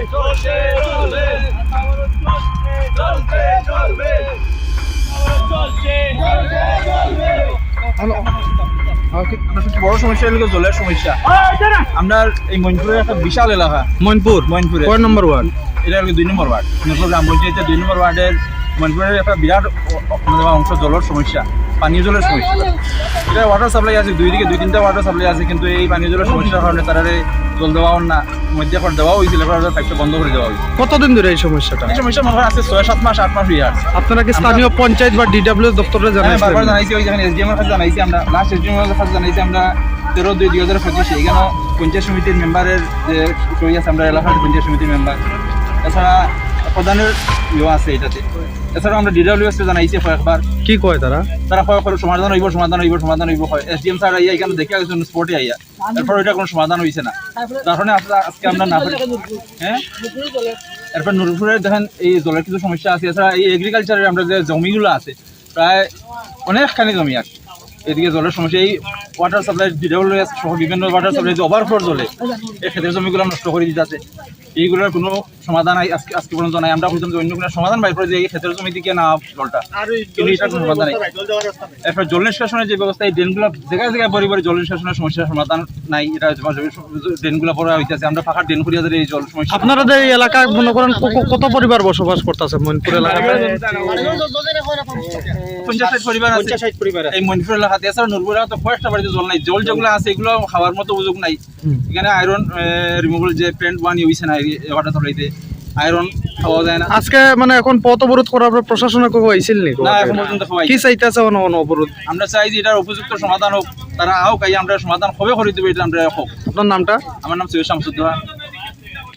বড় সমস্যা হলো জলের সমস্যা। আমরা এই মইনপুরের একটা বিশাল এলাকা, মইনপুরে কয় নম্বর ওয়ার্ড? এটা হলো 2 নম্বর ওয়ার্ড। মইনপুর গ্রাম পঞ্চায়েতের 2 নম্বর ওয়ার্ডের মইনপুরের একটা বিরাট অংশ জলের সমস্যা, পানীয় জলের সমস্যা। এটা ওয়াটার সাপ্লাই আছে, দুই দিকে 2-3টা ওয়াটার সাপ্লাই আছে, কিন্তু এই পানীয় জলের সমস্যার কারণে তারা জল দেওয়াও না, মধ্যে করে দেওয়া হয়েছিল, পাইপটা বন্ধ করে দেওয়া হয়েছে। কতদিন ধরে এই সমস্যাটা? এই সমস্যা মনে হয় আছে 6-7 মাস 8 মাস হয়ে আছে। আপনারা কি স্থানীয় পঞ্চায়েত বা ডিডব্লিউ দপ্তরে জানাইছেন? বারবার জানাইছি, ওই যেখানে এসডিএম এর কাছে জানাইছি, আমরা লাস্ট এসডিএম এর কাছে জানাইছি আমরা 13/2/2025। এখানে পঞ্চায়েত সমিতির মেম্বারের যে সই আছে, আমরা এলাকার পঞ্চায়েত সমিতির মেম্বার, এছাড়া প্রধানের ইয়ে আছে এটাতে। এছাড়াও আমরা ডিডব্লিউএস জানাইছি কয়েকবার। কি কয় তারা? তারা কয়েক সমাধান হইব হয়। এসডিএম স্যার আইয়া এখানে দেখে গেছেন স্পটে আইয়া, এরপর ওইটা কোনো সমাধান হয়েছে না। তার কারণে আজকে আমরা না পারি। হ্যাঁ, এরপর নুরপুরের দেখেন এই জলের কিছু সমস্যা আছে। এছাড়া এই এগ্রিকালচারের আমরা যে জমিগুলো আছে, প্রায় অনেকখানি জমি আছে, এদিকে জলের সমস্যা। এই ওয়াটার সাপ্লাই ডিডব্লিউএস সহ বিভিন্ন ওয়াটার সাপ্লাই যে ওভারফ্লো জলে এই ক্ষেতের জমিগুলো নষ্ট করে দিতে আছে। এইগুলোর কোনো সমাধান আজকে পর্যন্ত নাই। আমরা পর্যন্ত অন্য কোনো সমাধান বাইর করে যে এই ক্ষেতের জমি দিকে না জলটা, কিন্তু এটার কোনো সমাধান নেই। এরপর জল নিষ্কাশনের যে ব্যবস্থা, এই ড্রেনগুলো জায়গায় জায়গায় পরিবারে জল নিষ্কাশনের সমস্যার সমাধান নাই। এটা ড্রেনগুলো পড়া হইতেছে, আমরা ফাঁকা ড্রেন করিয়া এই জল সমস্যা। আপনাদের এই এলাকায় মনে করেন কত পরিবার বসবাস করতেছে মইনপুর এলাকায়? 50-60 পরিবার আছে এই মইনপুর এলাকাতে। এছাড়া নুরপুর এলাকা তো কয়েকটা বাড়িতে জল নাই। জল যেগুলো আছে এগুলো খাওয়ার মতো উপযোগ নাই। এখানে আয়রন রিমুভাল যে প্যান্ট বানিয়ে হয়েছে না ওয়াটার সাপ্লাইতে, আয়রন খাওয়া যায় না। আজকে মানে এখন পথ অবরোধ করার পর প্রশাসনে কেউ আইছিল নি? না, এখন পর্যন্ত কি চাইতেছে অবরোধ? আমরা চাই যে এটার উপযুক্ত সমাধান হোক, তারা হোক, আমরা সমাধান হবে করে দেবে, এটা আমরা হোক। আপনার নামটা? আমার নাম সৈয়দ শামসুদ্দোহা।